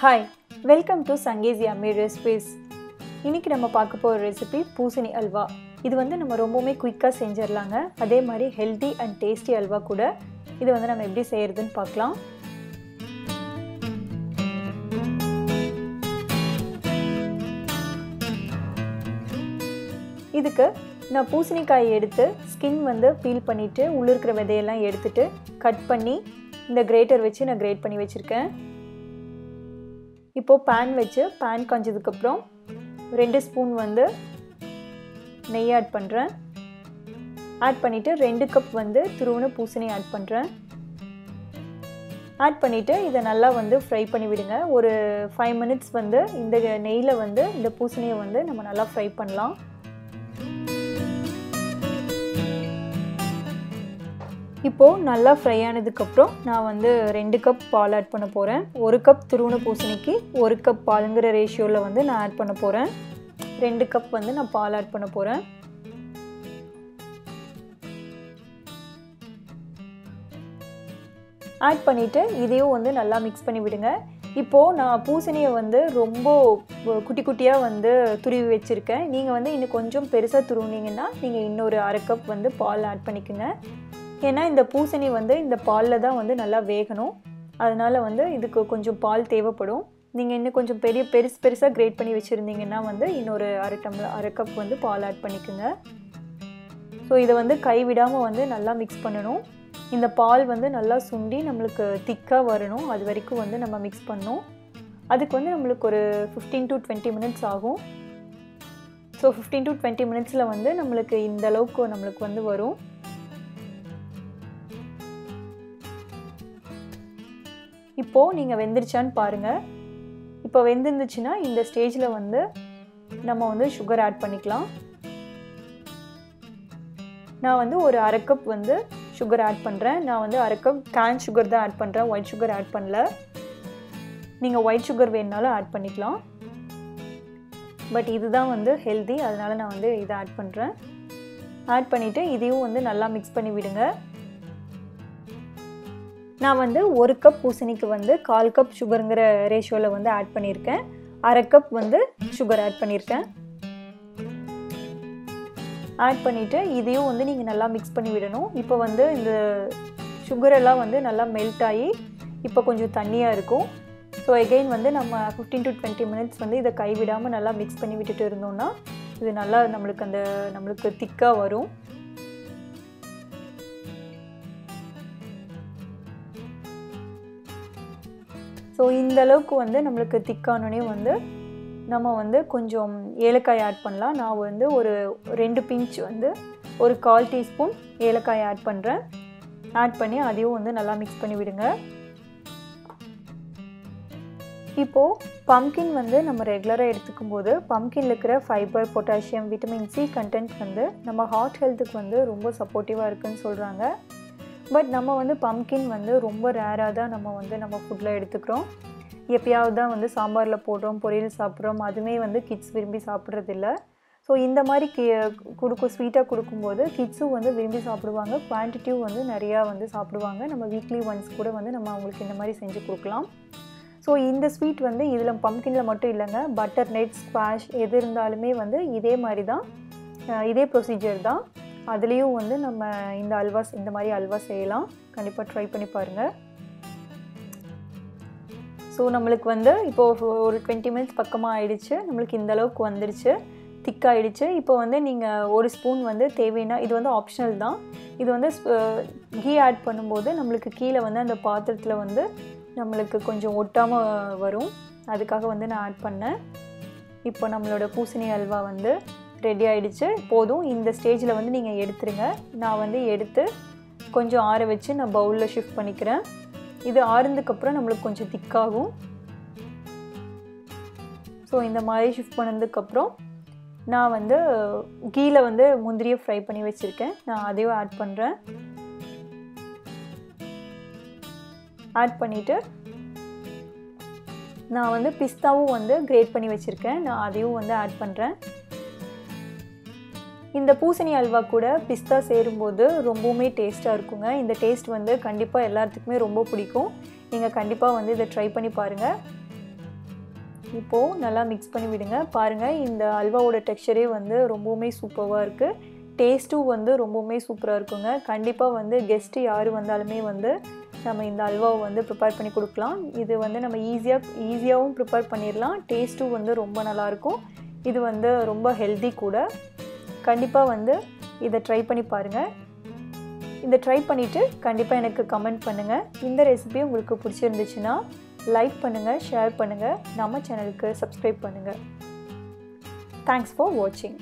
Hi, welcome to Sange's Yummy Recipes. இன்னைக்கு நம்ம பார்க்க போற ரெசிபி பூசணி அல்வா. இது வந்து நம்ம ரொம்பவே குயிக்கா செஞ்சிரலாங்க. அதே மாதிரி ஹெல்தி அண்ட் டேஸ்டி அல்வா கூட. இது வந்து நம்ம எப்படி செய்யறதுன்னு பார்க்கலாம். இதுக்கு நான் பூசணிக்காயை எடுத்து ஸ்கின் வந்து பீல் பண்ணிட்டு உள்ள இருக்கிற விதையெல்லாம் எடுத்துட்டு கட் பண்ணி இந்த கிரேட்டர் வச்சு நான் கிரேட் பண்ணி வச்சிருக்கேன். இப்போ pan வச்சு pan காஞ்சதுக்கு அப்புறம் 2 ஸ்பூன் வந்து நெய் ஆட் பண்றேன். ஆட் பண்ணிட்டு 2 கப் வந்து துருவன பூசணி ஆட் பண்றேன். ஆட் பண்ணிட்டு இத நல்லா வந்து ஃப்ரை பண்ணி விடுங்க. ஒரு 5 மினிட்ஸ் வந்து இந்த நெய்ல வந்து இந்த பூசணியை வந்து நம்ம நல்லா ஃப்ரை பண்ணலாம். இப்போ நல்லா ஃப்ரை ஆனதுக்கு அப்புறம் நான் வந்து 2 கப் பால் ஆட் பண்ண போறேன். 1 கப் துருவன பூசணிக்கு 1 கப் பாலுங்கற ரேஷியோல வந்து நான் ஆட் பண்ண போறேன். 2 கப் வந்து நான் பால் ஆட் பண்ண போறேன். ஆட் பண்ணிட்டு இதையும் வந்து நல்லா மிக்ஸ் பண்ணி விடுங்க. இப்போ நான் பூசணியை வந்து ரொம்ப குட்டி குட்டியா வந்து துருவி வச்சிருக்கேன். நீங்க வந்து இன்னும் கொஞ்சம் பெருசா துருவுனீங்கன்னா நீங்க இன்னொரு 1/2 கப் வந்து பால் ஆட் பண்ணிக்கங்க. ஏன்னா இந்த பூசணி வந்து இந்த பால்ல தான் வந்து நல்லா வேகணும். அதனால வந்து இதுக்கு கொஞ்சம் பால் தேவைப்படும். நீங்க இன்னும் கொஞ்சம் பெருசா கிரேட் பண்ணி வச்சிருந்தீங்கன்னா வந்து இன்னொரு 1/2 கப் வந்து பால் ஆட் பண்ணிக்கங்க. ஸோ இதை வந்து கைவிடாம வந்து நல்லா மிக்ஸ் பண்ணணும். இந்த பால் வந்து நல்லா சுண்டி நம்மளுக்கு திக்கா வரணும். அது வரைக்கும் வந்து நம்ம மிக்ஸ் பண்ணணும். அதுக்கு வந்து நம்மளுக்கு ஒரு 15 to 20 மினிட்ஸ் ஆகும். ஸோ 15 to 20 மினிட்ஸ்ல வந்து நம்மளுக்கு இந்த அளவுக்கு நம்மளுக்கு வந்து வரும். இப்போ நீங்க வெந்திருச்சான்னு பாருங்க. இப்போ வெந்திருந்துச்சுன்னா இந்த ஸ்டேஜ்ல வந்து நம்ம வந்து சுகர் ஆட் பண்ணிக்கலாம். நான் வந்து ஒரு 1/2 கப் வந்து சுகர் ஆட் பண்றேன். நான் வந்து 1/2 கப் கேன் சுகர் தான் ஆட் பண்றேன். ஒயிட் சுகர் ஆட் பண்ணல. நீங்க ஒயிட் சுகர் வேணும்னாலும் ஆட் பண்ணிக்கலாம். பட் இதுதான் வந்து ஹெல்தி, அதனால நான் வந்து இதை ஆட் பண்றேன். ஆட் பண்ணிட்டு இதையும் வந்து நல்லா மிக்ஸ் பண்ணி விடுங்க. நான் வந்து 1 கப் பூசணிக்கு வந்து 1/4 கப் சுகர்ங்கற ரேஷியோல வந்து ஆட் பண்ணியிருக்கேன். 1/2 கப் வந்து சுகர் ஆட் பண்ணியிருக்கேன். ஆட் பண்ணிட்டு இதையும் வந்து நீங்க நல்லா மிக்ஸ் பண்ணி விடணும். இப்போ வந்து இந்த சுகர் எல்லாம் வந்து நல்லா மெல்ட் ஆகி இப்போ கொஞ்சம் தண்ணியா இருக்கும். ஸோ அகைன் வந்து நம்ம 15 to 20 மினிட்ஸ் வந்து இதை கைவிடாம நல்லா மிக்ஸ் பண்ணி விட்டுட்டு இருந்தோம்னா இது நல்லா நம்மளுக்கு திக்கா வரும். ஸோ இந்த அளவுக்கு வந்து நம்மளுக்கு திக்கானோடனே வந்து நம்ம வந்து கொஞ்சம் ஏலக்காய் ஆட் பண்ணலாம். நான் வந்து ஒரு 2 பிஞ்ச் வந்து ஒரு 1/4 டீஸ்பூன் ஏலக்காய் ஆட் பண்ணுறேன். ஆட் பண்ணி அதையும் வந்து நல்லா மிக்ஸ் பண்ணி விடுங்க. இப்போது பம்கின் வந்து நம்ம ரெகுலராக எடுத்துக்கும் போது பம்கின்ல இருக்கிற fibre, potassium, vitamin C content வந்து நம்ம ஹார்ட் ஹெல்த்துக்கு வந்து ரொம்ப சப்போர்ட்டிவாக இருக்குன்னு சொல்கிறாங்க. பட் நம்ம வந்து பம்கின் வந்து ரொம்ப ரேராக தான் நம்ம ஃபுட்டில் எடுத்துக்கிறோம். எப்பயாவது தான் வந்து சாம்பாரில் போடுறோம், பொரியல் சாப்பிட்றோம். அதுவுமே வந்து கிட்ஸ் விரும்பி சாப்பிட்றதில்ல. ஸோ இந்த மாதிரி ஸ்வீட்டாக கொடுக்கும்போது கிட்ஸும் வந்து விரும்பி சாப்பிடுவாங்க. குவான்டிட்டியும் வந்து நிறையா வந்து சாப்பிடுவாங்க. நம்ம வீக்லி ஒன்ஸ் கூட வந்து நம்ம அவங்களுக்கு இந்த மாதிரி செஞ்சு கொடுக்கலாம். ஸோ இந்த ஸ்வீட் வந்து இதில் பம்கினில் மட்டும் இல்லைங்க, பட்டர்நட், ஸ்குவாஷ் எது இருந்தாலுமே வந்து இதே மாதிரி தான், இதே ப்ரொசீஜர் தான். அதுலேயும் வந்து நம்ம இந்த மாதிரி அல்வா செய்யலாம். கண்டிப்பாக ட்ரை பண்ணி பாருங்கள். ஸோ நம்மளுக்கு வந்து இப்போது ஒரு 20 மினிட்ஸ் பக்கமாக ஆயிடுச்சு. நம்மளுக்கு இந்த அளவுக்கு வந்துடுச்சு, திக்காகிடுச்சு. இப்போ வந்து நீங்கள் ஒரு ஸ்பூன் வந்து தேவைன்னா, இது வந்து ஆப்ஷனல் தான். இது வந்து கீ ஆட் பண்ணும்போது நம்மளுக்கு கீழே வந்து அந்த பாத்திரத்தில் வந்து நம்மளுக்கு கொஞ்சம் ஒட்டாமல் வரும். அதுக்காக வந்து நான் ஆட் பண்ணேன். இப்போ நம்மளோட பூசணி அல்வா வந்து ரெடி ஆயிடுச்சு. போதும். இந்த ஸ்டேஜில் வந்து நீங்கள் எடுத்துருங்க. நான் வந்து எடுத்து கொஞ்சம் ஆற வச்சு நான் பவுலில் ஷிஃப்ட் பண்ணிக்கிறேன். இது ஆறுனதுக்கப்புறம் நம்மளுக்கு கொஞ்சம் திக்காகும். ஸோ இந்த மாதிரி ஷிஃப்ட் பண்ணதுக்கப்புறம் நான் வந்து கீழே வந்து முந்திரியை ஃப்ரை பண்ணி வச்சுருக்கேன். நான் அதையும் ஆட் பண்ணுறேன். ஆட் பண்ணிவிட்டு நான் வந்து பிஸ்தாவும் வந்து கிரேட் பண்ணி வச்சுருக்கேன். நான் அதையும் வந்து ஆட் பண்ணுறேன். இந்த பூசணி அல்வா கூட பிஸ்தா சேரும்போது ரொம்பவுமே டேஸ்ட்டாக இருக்குங்க. இந்த டேஸ்ட் வந்து கண்டிப்பாக எல்லாத்துக்குமே ரொம்ப பிடிக்கும். நீங்கள் கண்டிப்பாக வந்து இதை ட்ரை பண்ணி பாருங்கள். இப்போது நல்லா மிக்ஸ் பண்ணி விடுங்க. பாருங்கள், இந்த அல்வாவோட டெக்ஸ்சரே வந்து ரொம்பவுமே சூப்பராக இருக்குது. டேஸ்ட்டும் வந்து ரொம்பவுமே சூப்பராக இருக்குங்க. கண்டிப்பாக வந்து கெஸ்ட்டு யார் வந்தாலுமே வந்து நம்ம இந்த அல்வாவை வந்து ப்ரிப்பேர் பண்ணி கொடுக்கலாம். இது வந்து நம்ம ஈஸியாகவும் ப்ரிப்பேர் பண்ணிடலாம். டேஸ்ட்டும் வந்து ரொம்ப நல்லாயிருக்கும். இது வந்து ரொம்ப ஹெல்தி கூட. கண்டிப்பாக வந்து இதை ட்ரை பண்ணி பாருங்கள். இதை ட்ரை பண்ணிவிட்டு கண்டிப்பாக எனக்கு கமெண்ட் பண்ணுங்கள். இந்த ரெசிபி உங்களுக்கு பிடிச்சிருந்துச்சுன்னா லைக் பண்ணுங்கள், ஷேர் பண்ணுங்கள், நம்ம சேனலுக்கு சப்ஸ்கிரைப் பண்ணுங்கள். தேங்க்ஸ் ஃபார் வாட்சிங்.